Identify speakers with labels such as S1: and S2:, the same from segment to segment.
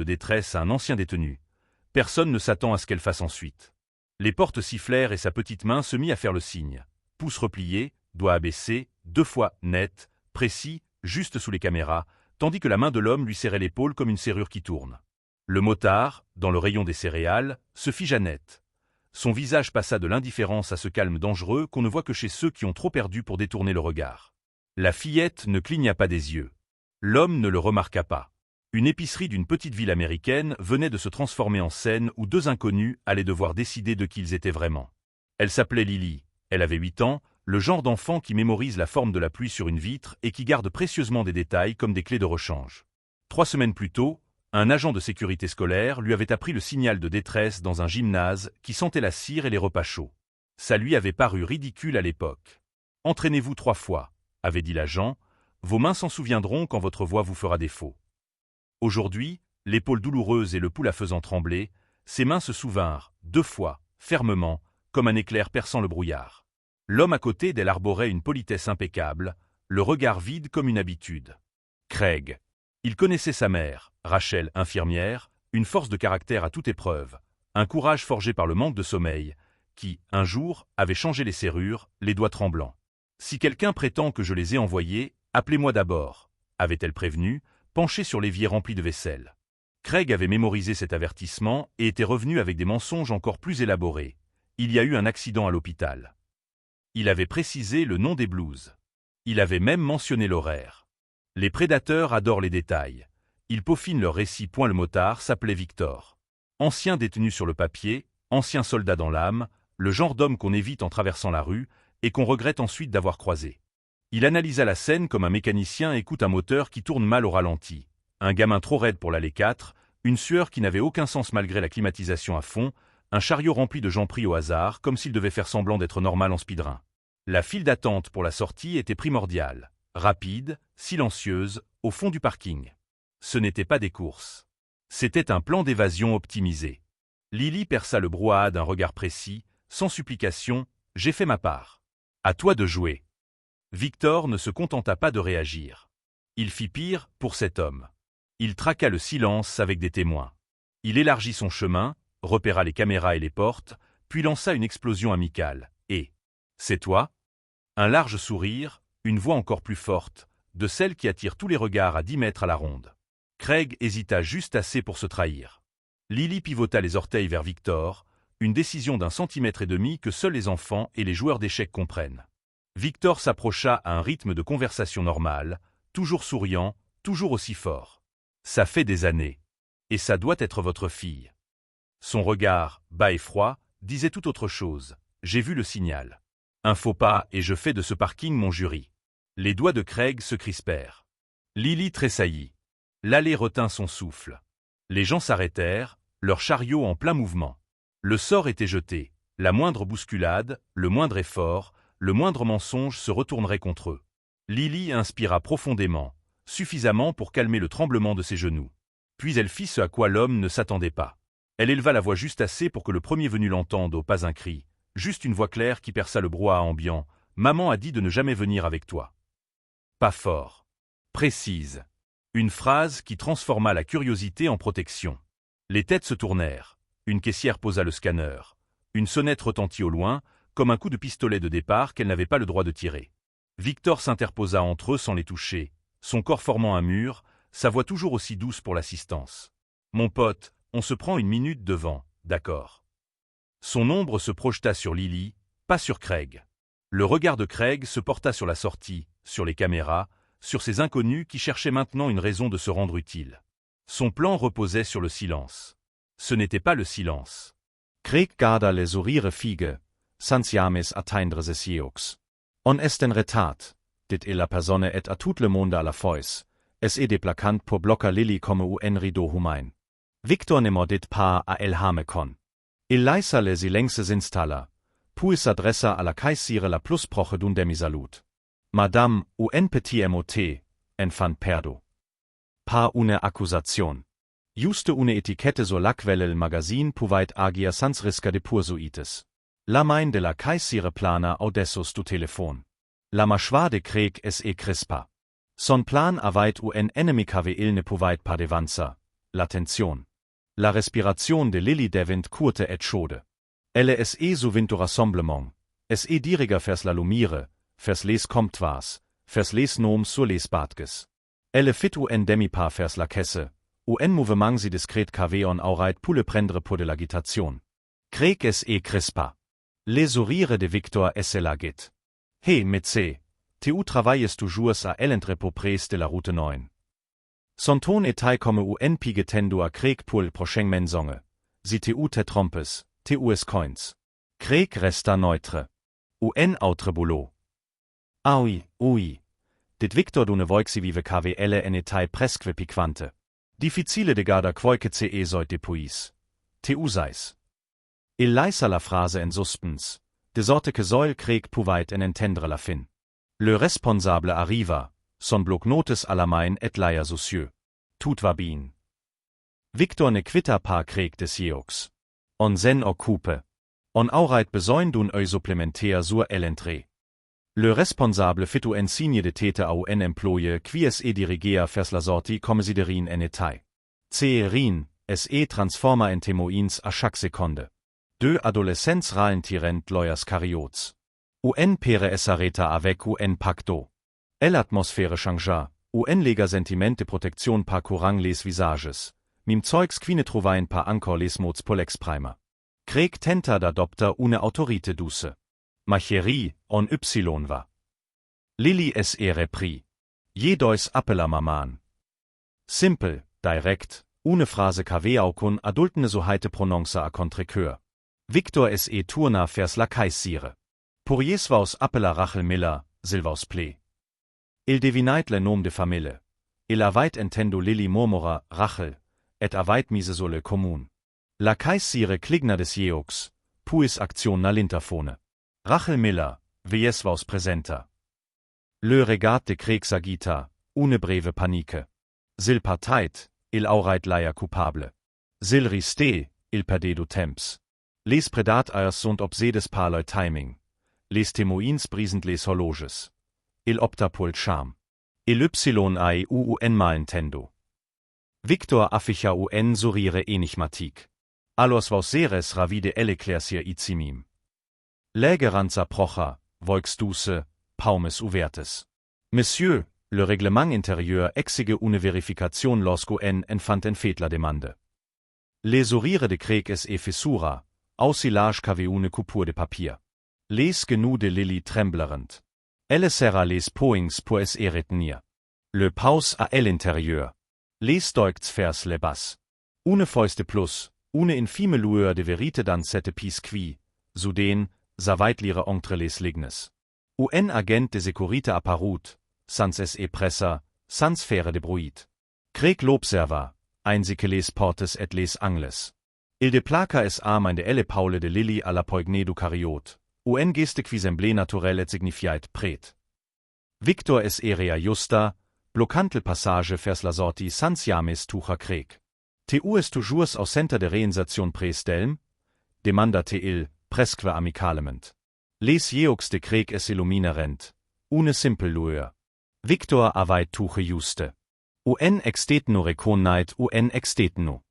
S1: de détresse à un ancien détenu. Personne ne s'attend à ce qu'elle fasse ensuite. Les portes sifflèrent et sa petite main se mit à faire le signe. Pouce replié, doigt abaissé, 2 fois net, précis, juste sous les caméras, tandis que la main de l'homme lui serrait l'épaule comme une serrure qui tourne. Le motard, dans le rayon des céréales, se figea net. Son visage passa de l'indifférence à ce calme dangereux qu'on ne voit que chez ceux qui ont trop perdu pour détourner le regard. La fillette ne cligna pas des yeux. L'homme ne le remarqua pas. Une épicerie d'une petite ville américaine venait de se transformer en scène où 2 inconnus allaient devoir décider de qui ils étaient vraiment. Elle s'appelait Lily, elle avait 8 ans, le genre d'enfant qui mémorise la forme de la pluie sur une vitre et qui garde précieusement des détails comme des clés de rechange. 3 semaines plus tôt, un agent de sécurité scolaire lui avait appris le signal de détresse dans un gymnase qui sentait la cire et les repas chauds. Ça lui avait paru ridicule à l'époque. « Entraînez-vous 3 fois », avait dit l'agent, « vos mains s'en souviendront quand votre voix vous fera défaut. » Aujourd'hui, l'épaule douloureuse et le pouls la faisant trembler, ses mains se souvinrent, 2 fois, fermement, comme un éclair perçant le brouillard. L'homme à côté d'elle arborait une politesse impeccable, le regard vide comme une habitude. Craig. Il connaissait sa mère, Rachel, infirmière, une force de caractère à toute épreuve, un courage forgé par le manque de sommeil, qui, un jour, avait changé les serrures, les doigts tremblants. « Si quelqu'un prétend que je les ai envoyés, appelez-moi d'abord », avait-elle prévenu, penchée sur l'évier rempli de vaisselle. Craig avait mémorisé cet avertissement et était revenu avec des mensonges encore plus élaborés. Il y a eu un accident à l'hôpital. Il avait précisé le nom des blues. Il avait même mentionné l'horaire. Les prédateurs adorent les détails. Ils peaufinent leur récit. Le motard s'appelait Victor. Ancien détenu sur le papier, ancien soldat dans l'âme, le genre d'homme qu'on évite en traversant la rue et qu'on regrette ensuite d'avoir croisé. Il analysa la scène comme un mécanicien écoute un moteur qui tourne mal au ralenti. Un gamin trop raide pour l'allée 4, une sueur qui n'avait aucun sens malgré la climatisation à fond, un chariot rempli de gens pris au hasard comme s'il devait faire semblant d'être normal en speedrun. La file d'attente pour la sortie était primordiale, rapide, silencieuse, au fond du parking. Ce n'était pas des courses. C'était un plan d'évasion optimisé. Lily perça le brouhaha d'un regard précis, sans supplication, « J'ai fait ma part. À toi de jouer. » Victor ne se contenta pas de réagir. Il fit pire pour cet homme. Il traqua le silence avec des témoins. Il élargit son chemin, repéra les caméras et les portes, puis lança une explosion amicale. Et « C'est toi ?» Un large sourire, une voix encore plus forte, de celle qui attire tous les regards à 10 mètres à la ronde. Craig hésita juste assez pour se trahir. Lily pivota les orteils vers Victor, une décision d'1,5 centimètre que seuls les enfants et les joueurs d'échecs comprennent. Victor s'approcha à un rythme de conversation normale, toujours souriant, toujours aussi fort. « Ça fait des années. Et ça doit être votre fille. » Son regard, bas et froid, disait tout autre chose. « J'ai vu le signal. Un faux pas et je fais de ce parking mon jury. » Les doigts de Craig se crispèrent. Lily tressaillit. L'allée retint son souffle. Les gens s'arrêtèrent, leur chariot en plein mouvement. Le sort était jeté. La moindre bousculade, le moindre effort, le moindre mensonge se retournerait contre eux. Lily inspira profondément, suffisamment pour calmer le tremblement de ses genoux. Puis elle fit ce à quoi l'homme ne s'attendait pas. Elle éleva la voix juste assez pour que le premier venu l'entende, au pas un cri, juste une voix claire qui perça le brouhaha ambiant. « Maman a dit de ne jamais venir avec toi. » Pas fort. Précise. Une phrase qui transforma la curiosité en protection. Les têtes se tournèrent. Une caissière posa le scanner. Une sonnette retentit au loin, comme un coup de pistolet de départ qu'elle n'avait pas le droit de tirer. Victor s'interposa entre eux sans les toucher, son corps formant un mur, sa voix toujours aussi douce pour l'assistance. « Mon pote, on se prend 1 minute devant, d'accord ?» Son ombre se projeta sur Lily, pas sur Craig. Le regard de Craig se porta sur la sortie, sur les caméras, sur ces inconnus qui cherchaient maintenant une raison de se rendre utile. Son plan reposait sur le silence. Ce n'était pas le silence.
S2: Craig garda le sourire figue, sans james atteindre ses yeux. On est en retard, dit la personne et à tout le monde à la fois. Es est déplacant pour bloquer Lily comme un rideau humain. Victor ne dit pas à el hamekon. Il laissa le silence s'installer, puis s'adressa à la caissière la plus proche d'un demi-salut. Madame, un petit mot, en fan perdo. Pas une accusation. Juste une étiquette sur laquelle le magazine pouvait agir sans risque de poursuites. La main de la caissière plana au-dessus du téléphone. La mâchoire de Craig est crispa. Son plan avait un ennemi qu'avait il ne pouvait pas devancer. l'attenzione. La respiration de Lily devint courte et chaude. Elle se souvent au rassemblement, se diriga vers la lumière, vers les comptoirs, vers les noms sur les badges. Elle fit un demi-pas vers la caisse, un mouvement si discret qu'avait en aurait pour le prendre pour de l'agitation. Craig se crispa. Les sourires de Victor se lagit. Hey, médecin, tu travailles toujours à l'entrepôt près de la route 9. Son ton était comme un pigetendo à Craig pour le prochain mensonge. Si tu te trompes, tu es coins. Craig resta neutre. Un autre boulot. Ah oui. Dit Victor d'une voix si vive KVL en était presque piquante. Difficile de garder quoi que ce soit depuis. Tu usais. Il laissa la phrase en suspens, de sorte que Zoil Craig pouvait en entendre la fin. Le responsable arriva, son bloc-notes à la main et laia sus yeux. Tout va bien. Victor ne quitta pas Craig des Sioux. On s'en occupe. On aurait besoin d'un œil supplémentaire sur l'entrée. Le responsable fit un signe de tête à un employé qui se dirigeait vers la sortie comme si de rien en était. Rien, se transforma en témoins à chaque seconde. Deux adolescents ralentirent leurs cariots. Un père s'arrêta avec un pacto. L'atmosphère changea, un lega sentiment de protection parcourant les visages. Mim zeugs qui ne trouvaient pas encore les mots pour l'exprimer. Craig tenta d'adopter une autorité douce. Macherie, on y va. Lily se repris. Jedois appela maman. Simple, direct, une phrase qu'avait aucun adulten so heite prononce à contre-cœur. Victor se tourna vers la caissire. Pourriez vaus appela Rachel Miller, Silvaus Play. Il devinait le nom de famille. Il avait entendo Lily murmura Rachel, et avait mise sur le commun. La caissire cligna des Sioux, puis action na l'interphone. Rachel Miller, vies vaus presenta. Le regard de Craig s'agita, une breve panique. S'il partait, il aurait l'air coupable. S'il restait, il perdait du temps. Les predateurs sont obsédés par le timing. Les témoins brisent les horloges. Il opta pour le charme. Il y un malentendo. Victor afficha un sourire enigmatique. Alors vos seres ravi de l'éclaircir itzimim. Lägeranza procha, voix douce, paumes ouvertes. Monsieur, le règlement intérieur exige une vérification lorsque enfant en fait la demande. Les sourires de Craig se fissura, aussi large qu'avait une coupure de papier. Les genoux de Lily tremblerent. Elle serra les poings pour se retenir. Le pause à l'intérieur. Les stoicts vers le bas. Une fauste plus, une infime lueur de vérité dans cette pièce qui, soudain, s'aveitlire entre les lignes. Un agent de sécurité apparut, sans se pressa, sans faire de bruit. Craig l'observa, einzige les portes et les angles. Il déplaca es arm de elle Paule de Lily à la poignée du cariot, un geste qui semblait naturel et signifiait prêt. Victor es area justa, bloquant le passage vers la sortie sans jamais tucha Craig. Tu es toujours au centre de réalisation prestelm? Demanda-t-il, presque amicalement. Les yeux de Craig es illuminerent, une simple lueur. Victor avait tuche juste. Un extetno reconnait un extetno.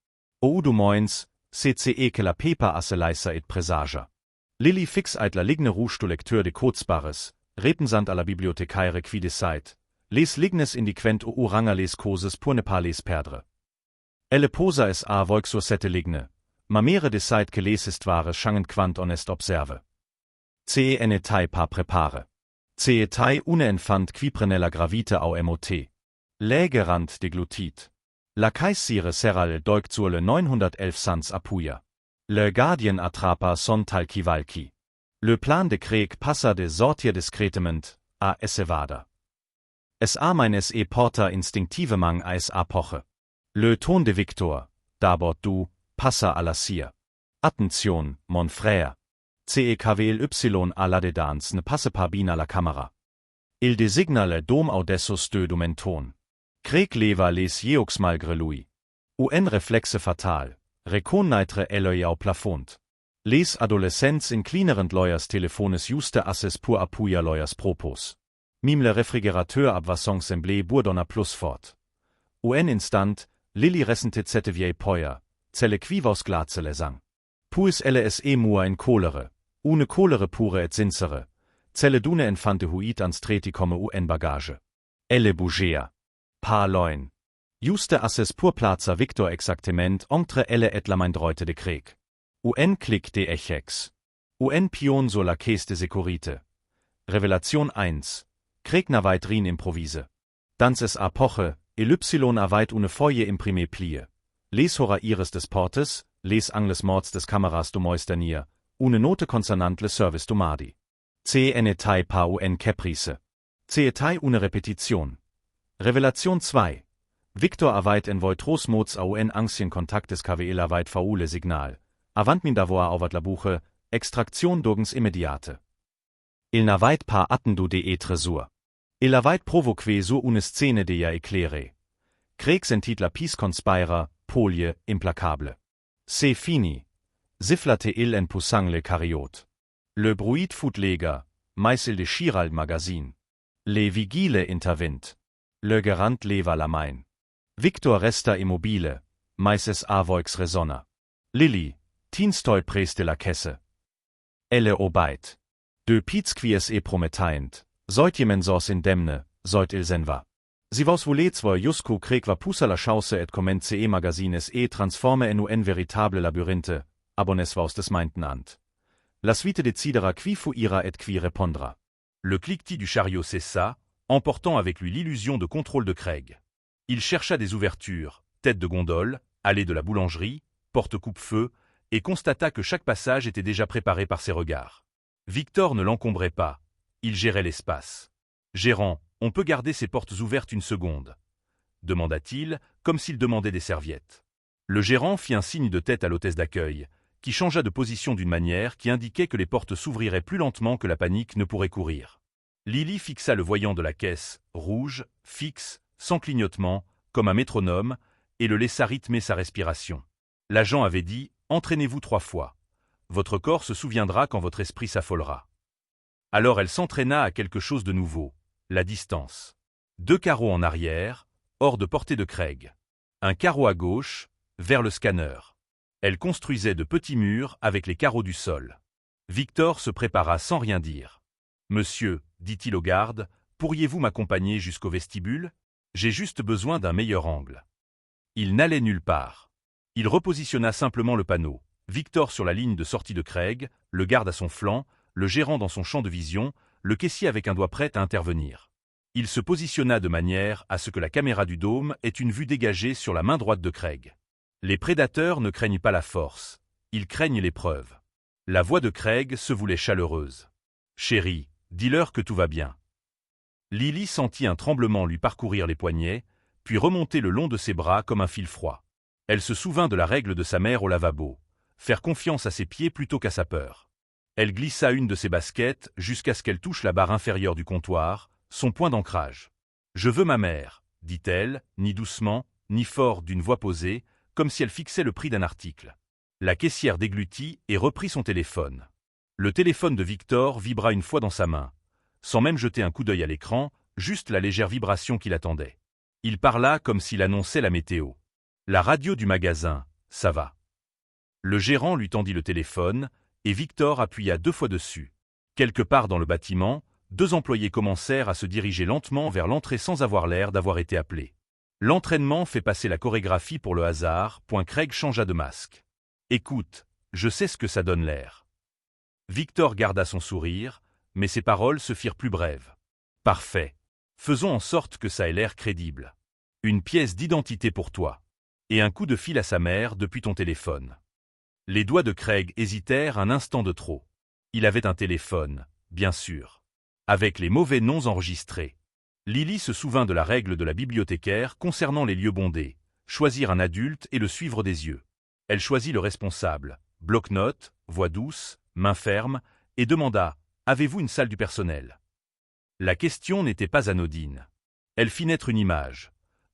S2: O du moins, CCE que la pepa asse leisa et presager. Lily fix eit la ligne rouge du lecteur de Kurzbares, repensant à la bibliothecaire qui decide, les lignes indiquent o uranga les causes pour ne pas les perdre. Elle posa es a voix sur cette ligne, ma mere decide que les estvares changen quant honest observe. Ce n'était pas préparé. Ce était une enfant qui prenait la gravité au MOT. Lägerant de glutit. La caissire serra le doigt sur le 911 sans appuya. Le gardien attrapa son talkie-walkie. Le plan de Craig passa de sortir discretement, a essevada. Es meines porta instinctivement a es apoche. Le ton de Victor, d'abord du, passa à la cire. Attention, mon frère. CEKWLY à la dedans ne passe pas bien à la caméra. Il désigna le dôme audessus de menton. Craig leva les yeux malgré lui. Un réflexe fatal, reconnaître l'œil au plafond. Les adolescents inclinerent leurs téléphones juste assez pour appuyer leurs propos. Mim le réfrigérateur abwassant semblait bourdonna plus fort. Un instant, Lili ressente zette viei poia, celle quivos glacele sang. Puis elle es mua in colere, une colere pure et sincere, celle dune infante huit ans treti come en bagage. Elle bougea. Pa loin. Juste asses pur plaza Victor exactement entre elle et la main droite de Krieg. Un clic de Echex. Un pion sur la caisse de sécurité. Revelation 1. Krieg na weit rin improvise. Dans es a poche, y a weit une foje imprimé plie. Les hora iris des portes, les angles morts des cameras du moisternier, une note consonante le service du mardi. C en etai pa un caprice. C etai une repetition. Revelation 2. Victor aweit en voitros mods au en ancien Kontakt des KWL aweit faule Signal. Avant min davor auvat la buche, Extraktion dogens immediate. Il n'avait pas attendu de tresur. Il avait provoqué sur une scène de ya éclairée. Krieg sentit la peace conspira, polie, implacable. C'est fini. Sifflate il en poussant le carriot. Le bruit footleger, meissel de Chirald Magazin. Le vigile intervint. Le garant leva la main. Victor resta immobile, meisses avoix resonna. Lili, tinstoi preste la caisse. Elle obeit. De piz quies prometeint, soit jemen sos indemne, soit il senva. Si vos volets vor jusco Krieg va pusa la chance et commence magazines transforme en un véritable labyrinthe, abonnes vos des meinten ant. La suite decidera qui fuira et qui répondra.
S1: Le cliquetis du chariot cessa, emportant avec lui l'illusion de contrôle de Krieg. Il chercha des ouvertures, tête de gondole, allée de la boulangerie, porte coupe-feu, et constata que chaque passage était déjà préparé par ses regards. Victor ne l'encombrait pas, il gérait l'espace. « Gérant, on peut garder ces portes ouvertes une seconde ?» demanda-t-il, comme s'il demandait des serviettes. Le gérant fit un signe de tête à l'hôtesse d'accueil, qui changea de position d'une manière qui indiquait que les portes s'ouvriraient plus lentement que la panique ne pourrait courir. Lili fixa le voyant de la caisse, rouge, fixe, sans clignotement, comme un métronome, et le laissa rythmer sa respiration. L'agent avait dit « Entraînez-vous 3 fois. Votre corps se souviendra quand votre esprit s'affolera. » Alors elle s'entraîna à quelque chose de nouveau, la distance. 2 carreaux en arrière, hors de portée de Krieg. Un carreau à gauche, vers le scanner. Elle construisait de petits murs avec les carreaux du sol. Victor se prépara sans rien dire. « Monsieur, dit-il au garde, pourriez-vous m'accompagner jusqu'au vestibule ? J'ai juste besoin d'un meilleur angle. » Il n'allait nulle part. Il repositionna simplement le panneau. Victor sur la ligne de sortie de Krieg, le garde à son flanc, le gérant dans son champ de vision, le caissier avec un doigt prêt à intervenir. Il se positionna de manière à ce que la caméra du dôme ait une vue dégagée sur la main droite de Krieg. Les prédateurs ne craignent pas la force, ils craignent l'épreuve. La voix de Krieg se voulait chaleureuse. « Chérie, dis-leur que tout va bien. » Lili sentit un tremblement lui parcourir les poignets, puis remonter le long de ses bras comme un fil froid. Elle se souvint de la règle de sa mère au lavabo, faire confiance à ses pieds plutôt qu'à sa peur. Elle glissa une de ses baskets jusqu'à ce qu'elle touche la barre inférieure du comptoir, son point d'ancrage. « Je veux ma mère, » dit-elle, ni doucement, ni fort d'une voix posée, comme si elle fixait le prix d'un article. La caissière déglutit et reprit son téléphone. Le téléphone de Victor vibra une fois dans sa main, sans même jeter un coup d'œil à l'écran, juste la légère vibration qui l'attendait. Il parla comme s'il annonçait la météo. La radio du magasin, ça va. Le gérant lui tendit le téléphone, et Victor appuya 2 fois dessus. Quelque part dans le bâtiment, 2 employés commencèrent à se diriger lentement vers l'entrée sans avoir l'air d'avoir été appelés. L'entraînement fait passer la chorégraphie pour le hasard. Krieg changea de masque. « Écoute, je sais ce que ça donne l'air. » Victor garda son sourire, mais ses paroles se firent plus brèves. « Parfait. Faisons en sorte que ça ait l'air crédible. Une pièce d'identité pour toi. Et un coup de fil à sa mère depuis ton téléphone. » Les doigts de Krieg hésitèrent un instant de trop. Il avait un téléphone, bien sûr. Avec les mauvais noms enregistrés. Lili se souvint de la règle de la bibliothécaire concernant les lieux bondés, choisir un adulte et le suivre des yeux. Elle choisit le responsable, bloc-notes, voix douce, main ferme, et demanda « Avez-vous une salle du personnel ?» La question n'était pas anodine. Elle fit naître une image.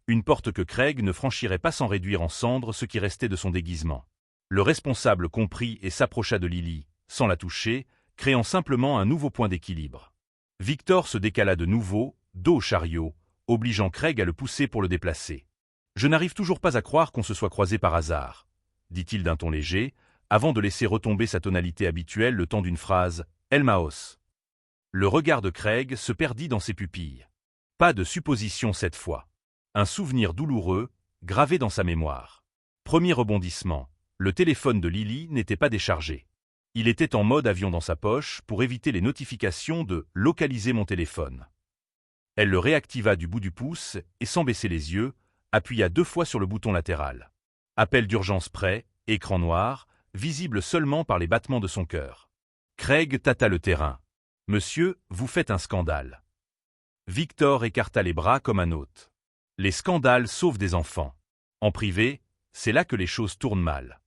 S1: Une porte que Krieg ne franchirait pas sans réduire en cendres ce qui restait de son déguisement. Le responsable comprit et s'approcha de Lili, sans la toucher, créant simplement un nouveau point d'équilibre. Victor se décala de nouveau, dos au chariot, obligeant Krieg à le pousser pour le déplacer. Je n'arrive toujours pas à croire qu'on se soit croisé par hasard, dit-il d'un ton léger, avant de laisser retomber sa tonalité habituelle le temps d'une phrase « Elmaos ». Le regard de Craig se perdit dans ses pupilles. Pas de supposition cette fois. Un souvenir douloureux, gravé dans sa mémoire. Premier rebondissement, le téléphone de Lily n'était pas déchargé. Il était en mode avion dans sa poche pour éviter les notifications de « localiser mon téléphone ». Elle le réactiva du bout du pouce et sans baisser les yeux, appuya 2 fois sur le bouton latéral. Appel d'urgence prêt, écran noir, visible seulement par les battements de son cœur. Craig tâta le terrain. « Monsieur, vous faites un scandale. » Victor écarta les bras comme un hôte. Les scandales sauvent des enfants. En privé, c'est là que les choses tournent mal.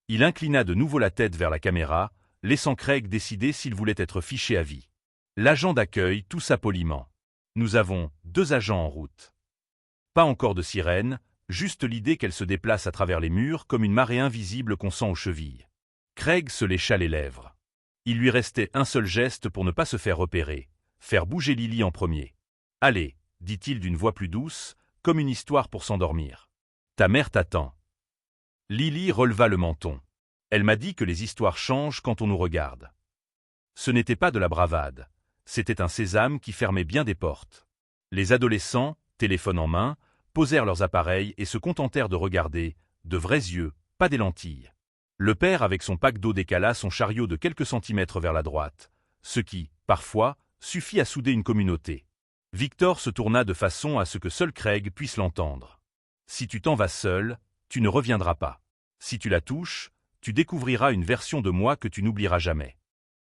S1: Il inclina de nouveau la tête vers la caméra, laissant Craig décider s'il voulait être fiché à vie. L'agent d'accueil toussa poliment. « Nous avons 2 agents en route. » Pas encore de sirène, juste l'idée qu'elle se déplace à travers les murs comme une marée invisible qu'on sent aux chevilles. Craig se lécha les lèvres. Il lui restait un seul geste pour ne pas se faire repérer, faire bouger Lily en premier. « Allez, » dit-il d'une voix plus douce, comme une histoire pour s'endormir. « Ta mère t'attend. » Lily releva le menton. Elle m'a dit que les histoires changent quand on nous regarde. Ce n'était pas de la bravade, c'était un sésame qui fermait bien des portes. Les adolescents, téléphone en main, posèrent leurs appareils et se contentèrent de regarder, de vrais yeux, pas des lentilles. Le père avec son pack d'eau décala son chariot de quelques centimètres vers la droite, ce qui, parfois, suffit à souder une communauté. Victor se tourna de façon à ce que seul Craig puisse l'entendre. « Si tu t'en vas seul, tu ne reviendras pas. Si tu la touches, tu découvriras une version de moi que tu n'oublieras jamais. »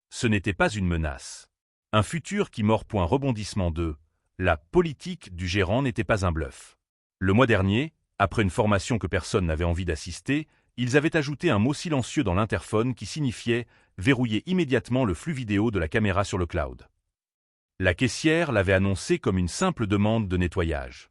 S1: Ce n'était pas une menace. Un futur qui mord point rebondissement de « la politique du gérant n'était pas un bluff. » Le mois dernier, après une formation que personne n'avait envie d'assister, ils avaient ajouté un mot silencieux dans l'interphone qui signifiait « verrouiller immédiatement le flux vidéo de la caméra sur le cloud ». La caissière l'avait annoncé comme une simple demande de nettoyage.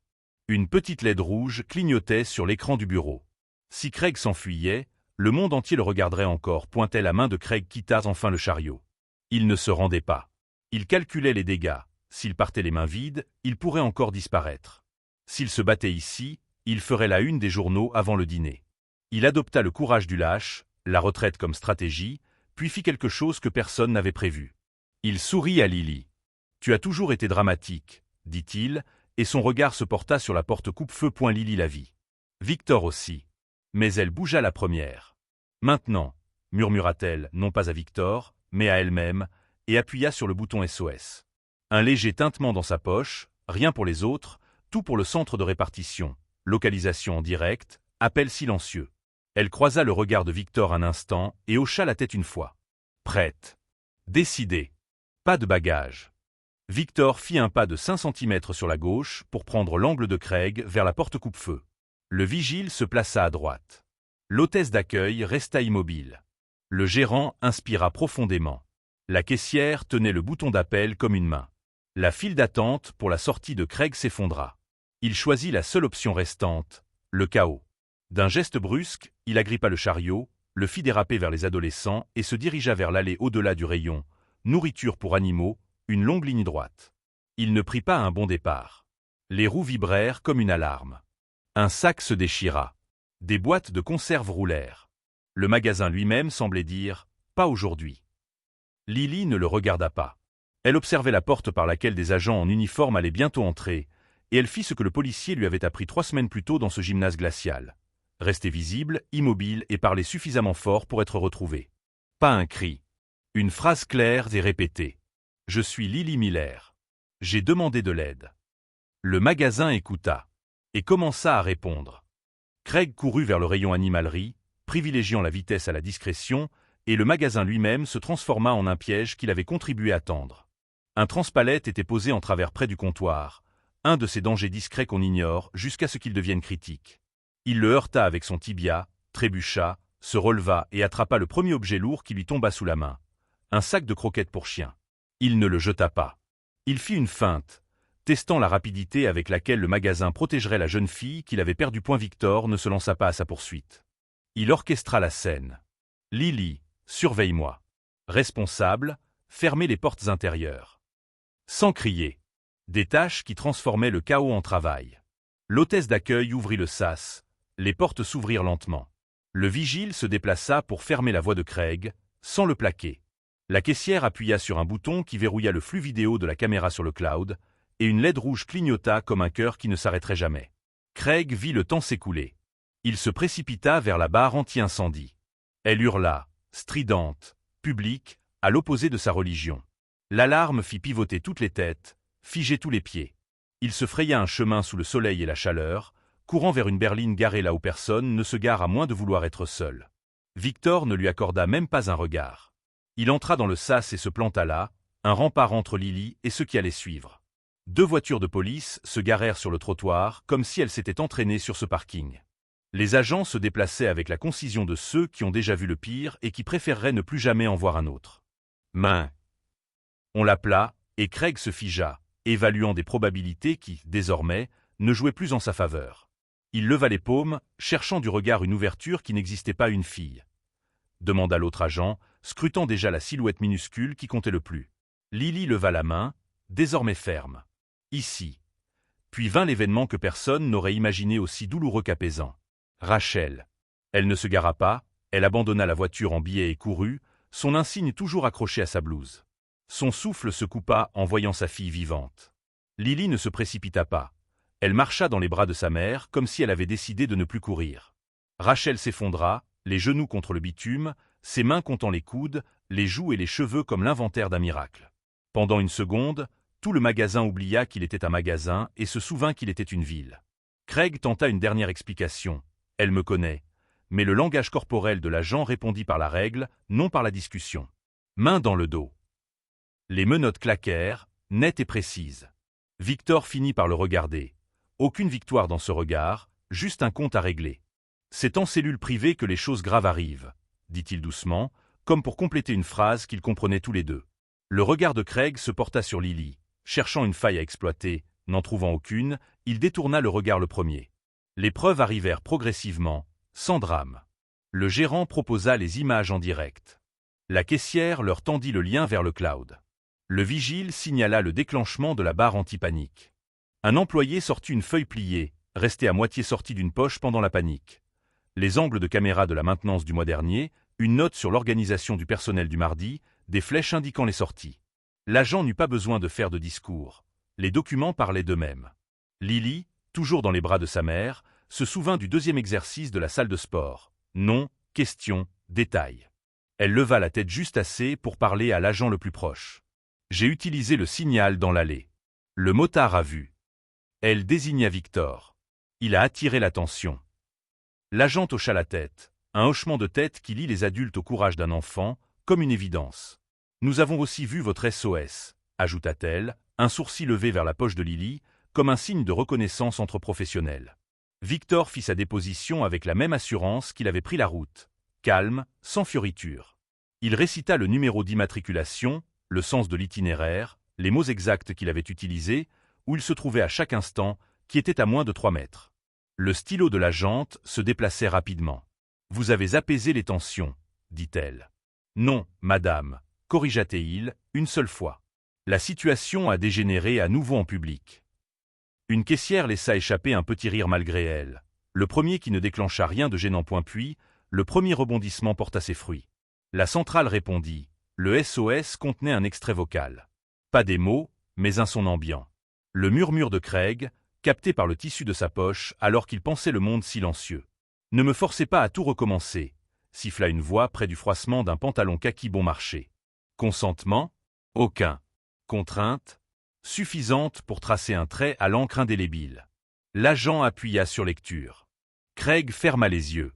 S1: Une petite LED rouge clignotait sur l'écran du bureau. Si Craig s'enfuyait, le monde entier le regarderait encore, pointait la main de Craig quitta enfin le chariot. Il ne se rendait pas. Il calculait les dégâts. S'il partait les mains vides, il pourrait encore disparaître. S'il se battait ici, il ferait la une des journaux avant le dîner. Il adopta le courage du lâche, la retraite comme stratégie, puis fit quelque chose que personne n'avait prévu. Il sourit à Lily. « Tu as toujours été dramatique, » dit-il, et son regard se porta sur la porte coupe-feu. Lily la vit. Victor aussi. Mais elle bougea la première. « Maintenant, » murmura-t-elle, non pas à Victor, mais à elle-même, et appuya sur le bouton SOS. Un léger tintement dans sa poche, rien pour les autres, tout pour le centre de répartition, localisation en direct, appel silencieux. Elle croisa le regard de Victor un instant et hocha la tête une fois. Prête. Décidée. Pas de bagages. Victor fit un pas de 5 centimètres sur la gauche pour prendre l'angle de Craig vers la porte coupe-feu. Le vigile se plaça à droite. L'hôtesse d'accueil resta immobile. Le gérant inspira profondément. La caissière tenait le bouton d'appel comme une main. La file d'attente pour la sortie de Craig s'effondra. Il choisit la seule option restante, le chaos. D'un geste brusque, il agrippa le chariot, le fit déraper vers les adolescents et se dirigea vers l'allée au-delà du rayon. Nourriture pour animaux, une longue ligne droite. Il ne prit pas un bon départ. Les roues vibrèrent comme une alarme. Un sac se déchira. Des boîtes de conserve roulèrent. Le magasin lui-même semblait dire « pas aujourd'hui ». Lily ne le regarda pas. Elle observait la porte par laquelle des agents en uniforme allaient bientôt entrer, et elle fit ce que le policier lui avait appris 3 semaines plus tôt dans ce gymnase glacial. Rester visible, immobile et parler suffisamment fort pour être retrouvé. Pas un cri. Une phrase claire et répétée. « Je suis Lily Miller. J'ai demandé de l'aide. » Le magasin écouta et commença à répondre. Craig courut vers le rayon animalerie, privilégiant la vitesse à la discrétion, et le magasin lui-même se transforma en un piège qu'il avait contribué à tendre. Un transpalette était posé en travers près du comptoir, un de ces dangers discrets qu'on ignore jusqu'à ce qu'ils deviennent critiques. Il le heurta avec son tibia, trébucha, se releva et attrapa le premier objet lourd qui lui tomba sous la main. Un sac de croquettes pour chien. Il ne le jeta pas. Il fit une feinte, testant la rapidité avec laquelle le magasin protégerait la jeune fille qu'il avait perdu. Victor ne se lança pas à sa poursuite. Il orchestra la scène. « Lily, surveille-moi. Responsable, fermez les portes intérieures. » Sans crier. Des tâches qui transformaient le chaos en travail. L'hôtesse d'accueil ouvrit le sas. Les portes s'ouvrirent lentement. Le vigile se déplaça pour fermer la voix de Craig, sans le plaquer. La caissière appuya sur un bouton qui verrouilla le flux vidéo de la caméra sur le cloud, et une LED rouge clignota comme un cœur qui ne s'arrêterait jamais. Craig vit le temps s'écouler. Il se précipita vers la barre anti-incendie. Elle hurla, stridente, publique, à l'opposé de sa religion. L'alarme fit pivoter toutes les têtes, figer tous les pieds. Il se fraya un chemin sous le soleil et la chaleur, courant vers une berline garée là où personne ne se gare à moins de vouloir être seul. Victor ne lui accorda même pas un regard. Il entra dans le sas et se planta là, un rempart entre Lily et ceux qui allaient suivre. 2 voitures de police se garèrent sur le trottoir comme si elles s'étaient entraînées sur ce parking. Les agents se déplaçaient avec la concision de ceux qui ont déjà vu le pire et qui préféreraient ne plus jamais en voir un autre. Main. On l'appela, et Craig se figea, évaluant des probabilités qui, désormais, ne jouaient plus en sa faveur. Il leva les paumes, cherchant du regard une ouverture qui n'existait pas une fille. Demanda l'autre agent, scrutant déjà la silhouette minuscule qui comptait le plus. Lily leva la main, désormais ferme. Ici. Puis vint l'événement que personne n'aurait imaginé aussi douloureux qu'apaisant. Rachel. Elle ne se gara pas, elle abandonna la voiture en biais et courut, son insigne toujours accroché à sa blouse. Son souffle se coupa en voyant sa fille vivante. Lily ne se précipita pas. Elle marcha dans les bras de sa mère comme si elle avait décidé de ne plus courir. Rachel s'effondra, les genoux contre le bitume, ses mains comptant les coudes, les joues et les cheveux comme l'inventaire d'un miracle. Pendant une seconde, tout le magasin oublia qu'il était un magasin et se souvint qu'il était une ville. Craig tenta une dernière explication. « Elle me connaît », mais le langage corporel de l'agent répondit par la règle, non par la discussion. Main dans le dos. Les menottes claquèrent, nettes et précises. Victor finit par le regarder. Aucune victoire dans ce regard, juste un compte à régler. « C'est en cellule privée que les choses graves arrivent », dit-il doucement, comme pour compléter une phrase qu'ils comprenaient tous les deux. Le regard de Craig se porta sur Lily. Cherchant une faille à exploiter, n'en trouvant aucune, il détourna le regard le premier. Les preuves arrivèrent progressivement, sans drame. Le gérant proposa les images en direct. La caissière leur tendit le lien vers le cloud. Le vigile signala le déclenchement de la barre anti-panique. Un employé sortit une feuille pliée, restée à moitié sortie d'une poche pendant la panique. Les angles de caméra de la maintenance du mois dernier, une note sur l'organisation du personnel du mardi, des flèches indiquant les sorties. L'agent n'eut pas besoin de faire de discours. Les documents parlaient d'eux-mêmes. Lily, toujours dans les bras de sa mère, se souvint du 2e exercice de la salle de sport. Nom, question, détail. Elle leva la tête juste assez pour parler à l'agent le plus proche. J'ai utilisé le signal dans l'allée. Le motard a vu. Elle désigna Victor. Il a attiré l'attention. L'agent hocha la tête, un hochement de tête qui lie les adultes au courage d'un enfant, comme une évidence. Nous avons aussi vu votre SOS, ajouta-t-elle, un sourcil levé vers la poche de Lily, comme un signe de reconnaissance entre professionnels. Victor fit sa déposition avec la même assurance qu'il avait pris la route, calme, sans fioriture. Il récita le numéro d'immatriculation, le sens de l'itinéraire, les mots exacts qu'il avait utilisés, où il se trouvait à chaque instant, qui était à moins de 3 mètres. Le stylo de l'agente se déplaçait rapidement. « Vous avez apaisé les tensions, » dit-elle. « Non, madame, » corrigea-t-il, une seule fois. La situation a dégénéré à nouveau en public. Une caissière laissa échapper un petit rire malgré elle. Le premier qui ne déclencha rien de gênant point puis, le premier rebondissement porta ses fruits. La centrale répondit. Le SOS contenait un extrait vocal. Pas des mots, mais un son ambiant. Le murmure de Craig, capté par le tissu de sa poche alors qu'il pensait le monde silencieux. « Ne me forcez pas à tout recommencer », siffla une voix près du froissement d'un pantalon kaki bon marché. Consentement ? Aucun. Contrainte ? Suffisante pour tracer un trait à l'encre indélébile. L'agent appuya sur lecture. Craig ferma les yeux.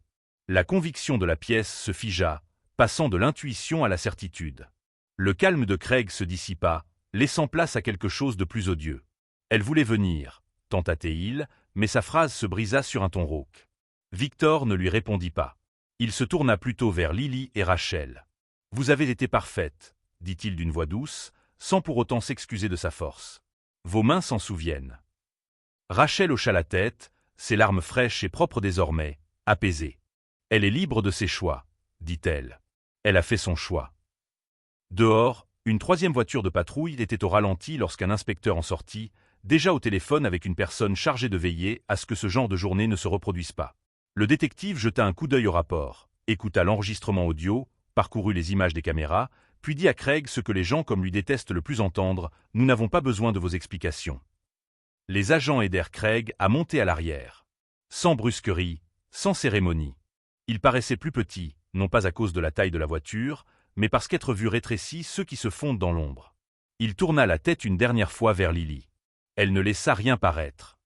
S1: La conviction de la pièce se figea, passant de l'intuition à la certitude. Le calme de Craig se dissipa, laissant place à quelque chose de plus odieux. Elle voulait venir, tenta-t-il, mais sa phrase se brisa sur un ton rauque. Victor ne lui répondit pas. Il se tourna plutôt vers Lily et Rachel. « Vous avez été parfaite, » dit-il d'une voix douce, sans pour autant s'excuser de sa force. Vos mains s'en souviennent. Rachel hocha la tête, ses larmes fraîches et propres désormais, apaisées. Elle est libre de ses choix, dit-elle. Elle a fait son choix. Dehors, une 3e voiture de patrouille était au ralenti lorsqu'un inspecteur en sortit, déjà au téléphone avec une personne chargée de veiller à ce que ce genre de journée ne se reproduise pas. Le détective jeta un coup d'œil au rapport, écouta l'enregistrement audio, parcourut les images des caméras, puis dit à Craig ce que les gens comme lui détestent le plus entendre: « Nous n'avons pas besoin de vos explications. » Les agents aidèrent Craig à monter à l'arrière. Sans brusquerie, sans cérémonie. Il paraissait plus petit, non pas à cause de la taille de la voiture, mais parce qu'être vu rétrécit ceux qui se fondent dans l'ombre. Il tourna la tête une dernière fois vers Lily. Elle ne laissa rien paraître.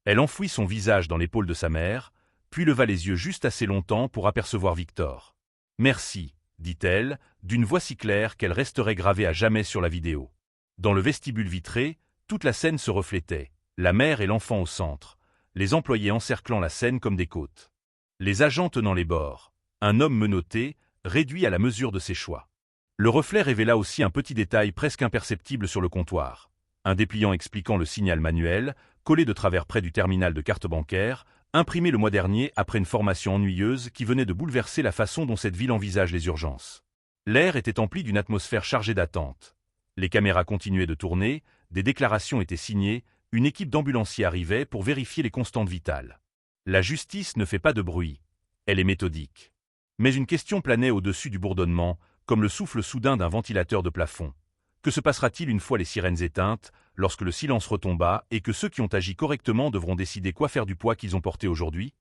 S1: Elle enfouit son visage dans l'épaule de sa mère, puis leva les yeux juste assez longtemps pour apercevoir Victor. « Merci », dit-elle, d'une voix si claire qu'elle resterait gravée à jamais sur la vidéo. Dans le vestibule vitré, toute la scène se reflétait, la mère et l'enfant au centre, les employés encerclant la scène comme des côtes. Les agents tenant les bords, un homme menotté, réduit à la mesure de ses choix. Le reflet révéla aussi un petit détail presque imperceptible sur le comptoir. Un dépliant expliquant le signal manuel, collé de travers près du terminal de carte bancaire, imprimé le mois dernier après une formation ennuyeuse qui venait de bouleverser la façon dont cette ville envisage les urgences. L'air était empli d'une atmosphère chargée d'attente. Les caméras continuaient de tourner, des déclarations étaient signées, une équipe d'ambulanciers arrivait pour vérifier les constantes vitales. La justice ne fait pas de bruit, elle est méthodique. Mais une question planait au-dessus du bourdonnement, comme le souffle soudain d'un ventilateur de plafond. Que se passera-t-il une fois les sirènes éteintes, lorsque le silence retomba et que ceux qui ont agi correctement devront décider quoi faire du poids qu'ils ont porté aujourd'hui?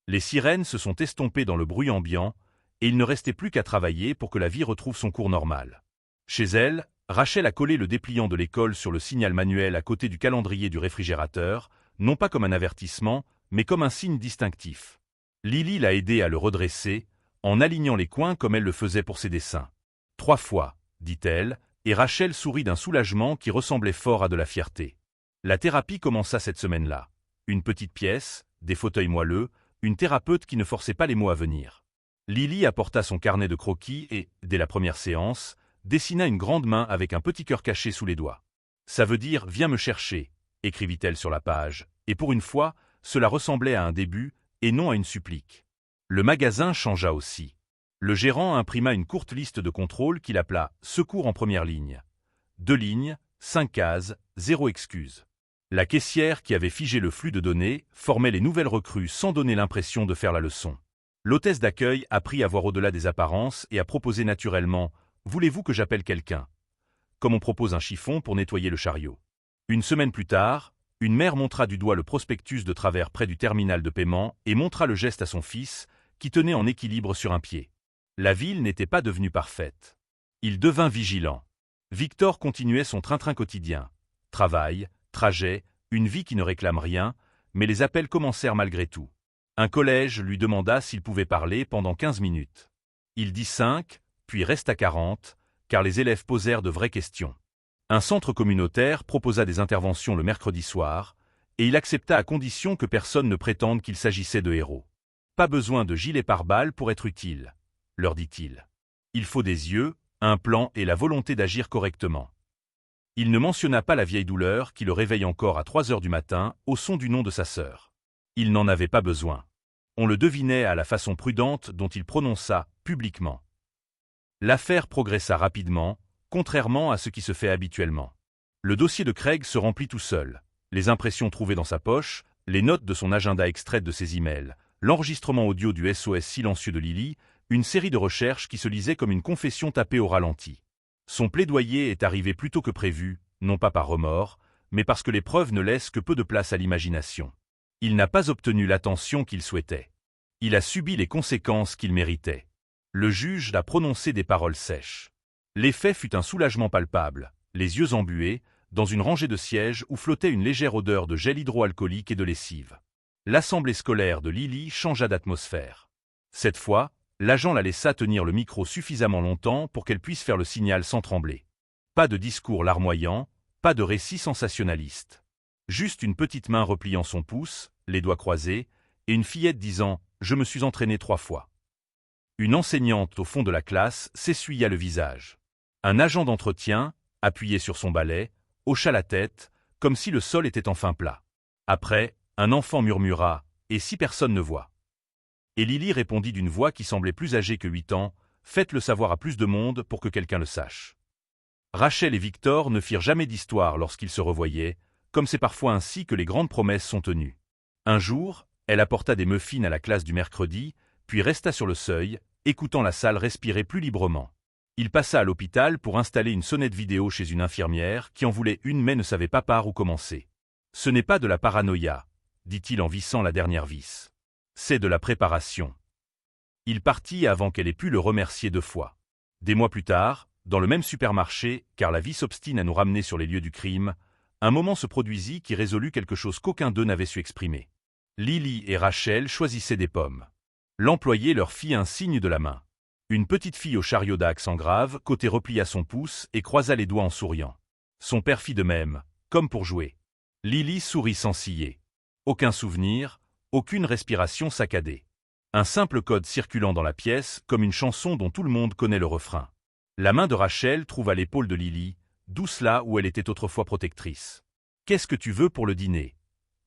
S1: Les sirènes se sont estompées dans le bruit ambiant, et il ne restait plus qu'à travailler pour que la vie retrouve son cours normal. Chez elle, Rachel a collé le dépliant de l'école sur le signal manuel à côté du calendrier du réfrigérateur, non pas comme un avertissement, mais comme un signe distinctif. Lily l'a aidé à le redresser, en alignant les coins comme elle le faisait pour ses dessins. 3 fois, dit-elle, et Rachel sourit d'un soulagement qui ressemblait fort à de la fierté. La thérapie commença cette semaine-là. Une petite pièce, des fauteuils moelleux, une thérapeute qui ne forçait pas les mots à venir. Lily apporta son carnet de croquis et, dès la première séance, dessina une grande main avec un petit cœur caché sous les doigts. « Ça veut dire « viens me chercher », écrivit-elle sur la page, et pour une fois, cela ressemblait à un début et non à une supplique. Le magasin changea aussi. Le gérant imprima une courte liste de contrôles qu'il appela « Secours en première ligne ». 2 lignes, 5 cases, 0 excuse. La caissière qui avait figé le flux de données formait les nouvelles recrues sans donner l'impression de faire la leçon. L'hôtesse d'accueil apprit à voir au-delà des apparences et à proposer naturellement « Voulez-vous que j'appelle quelqu'un ?» comme on propose un chiffon pour nettoyer le chariot. Une semaine plus tard, une mère montra du doigt le prospectus de travers près du terminal de paiement et montra le geste à son fils, qui tenait en équilibre sur un pied. La ville n'était pas devenue parfaite. Il devint vigilant. Victor continuait son train-train quotidien. Travail, trajet, une vie qui ne réclame rien, mais les appels commencèrent malgré tout. Un collège lui demanda s'il pouvait parler pendant 15 minutes. Il dit 5, puis resta 40, car les élèves posèrent de vraies questions. Un centre communautaire proposa des interventions le mercredi soir, et il accepta à condition que personne ne prétende qu'il s'agissait de héros. Pas besoin de gilet pare-balles pour être utile, leur dit-il. Il faut des yeux, un plan et la volonté d'agir correctement. Il ne mentionna pas la vieille douleur qui le réveille encore à 3 heures du matin au son du nom de sa sœur. Il n'en avait pas besoin. On le devinait à la façon prudente dont il prononça publiquement. L'affaire progressa rapidement, contrairement à ce qui se fait habituellement. Le dossier de Craig se remplit tout seul. Les impressions trouvées dans sa poche, les notes de son agenda extraites de ses emails, l'enregistrement audio du SOS silencieux de Lily, une série de recherches qui se lisait comme une confession tapée au ralenti. Son plaidoyer est arrivé plus tôt que prévu, non pas par remords, mais parce que les preuves ne laissent que peu de place à l'imagination. Il n'a pas obtenu l'attention qu'il souhaitait. Il a subi les conséquences qu'il méritait. Le juge l'a prononcé des paroles sèches. L'effet fut un soulagement palpable, les yeux embués, dans une rangée de sièges où flottait une légère odeur de gel hydroalcoolique et de lessive. L'assemblée scolaire de Lily changea d'atmosphère. Cette fois, l'agent la laissa tenir le micro suffisamment longtemps pour qu'elle puisse faire le signal sans trembler. Pas de discours larmoyant, pas de récit sensationnaliste. Juste une petite main repliant son pouce, les doigts croisés, et une fillette disant « Je me suis entraînée 3 fois ». Une enseignante au fond de la classe s'essuya le visage. Un agent d'entretien, appuyé sur son balai, hocha la tête, comme si le sol était enfin plat. Après, un enfant murmura « Et si personne ne voit ?» Et Lily répondit d'une voix qui semblait plus âgée que 8 ans « Faites-le savoir à plus de monde pour que quelqu'un le sache. » Rachel et Victor ne firent jamais d'histoire lorsqu'ils se revoyaient, comme c'est parfois ainsi que les grandes promesses sont tenues. Un jour, elle apporta des muffins à la classe du mercredi, puis resta sur le seuil, écoutant la salle respirer plus librement. Il passa à l'hôpital pour installer une sonnette vidéo chez une infirmière qui en voulait une mais ne savait pas par où commencer. « Ce n'est pas de la paranoïa », dit-il en vissant la dernière vis. « C'est de la préparation. » Il partit avant qu'elle ait pu le remercier 2 fois. Des mois plus tard, dans le même supermarché, car la vie s'obstine à nous ramener sur les lieux du crime, un moment se produisit qui résolut quelque chose qu'aucun d'eux n'avait su exprimer. Lily et Rachel choisissaient des pommes. L'employé leur fit un signe de la main. Une petite fille au chariot d'accent grave, côté replia son pouce et croisa les doigts en souriant. Son père fit de même, comme pour jouer. Lily sourit sans ciller. Aucun souvenir, aucune respiration saccadée. Un simple code circulant dans la pièce, comme une chanson dont tout le monde connaît le refrain. La main de Rachel trouva l'épaule de Lily, douce là où elle était autrefois protectrice. « Qu'est-ce que tu veux pour le dîner »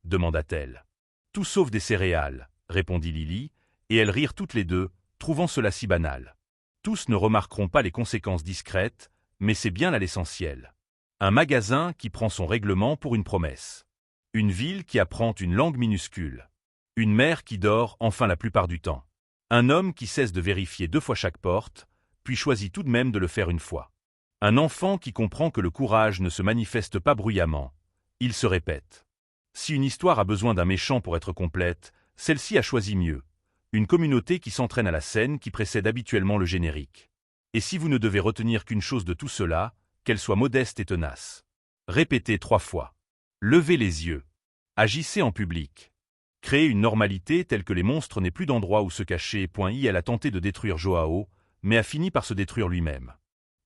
S1: demanda-t-elle. « Tout sauf des céréales » répondit Lily, et elles rirent toutes les deux, trouvant cela si banal. Tous ne remarqueront pas les conséquences discrètes, mais c'est bien là l'essentiel. Un magasin qui prend son règlement pour une promesse. Une ville qui apprend une langue minuscule. Une mère qui dort enfin la plupart du temps. Un homme qui cesse de vérifier 2 fois chaque porte, puis choisit tout de même de le faire une fois. Un enfant qui comprend que le courage ne se manifeste pas bruyamment. Il se répète. Si une histoire a besoin d'un méchant pour être complète, celle-ci a choisi mieux. Une communauté qui s'entraîne à la scène qui précède habituellement le générique. Et si vous ne devez retenir qu'une chose de tout cela, qu'elle soit modeste et tenace. Répétez 3 fois. Levez les yeux. Agissez en public. Créez une normalité telle que les monstres n'aient plus d'endroit où se cacher. Elle a tenté de détruire Joao, mais a fini par se détruire lui-même.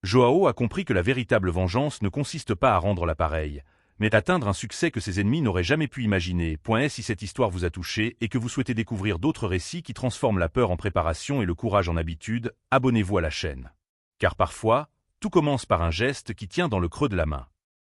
S1: Joao a compris que la véritable vengeance ne consiste pas à rendre l'appareil, mais à atteindre un succès que ses ennemis n'auraient jamais pu imaginer. Si cette histoire vous a touché et que vous souhaitez découvrir d'autres récits qui transforment la peur en préparation et le courage en habitude, abonnez-vous à la chaîne. Car parfois, tout commence par un geste qui tient dans le creux de la main.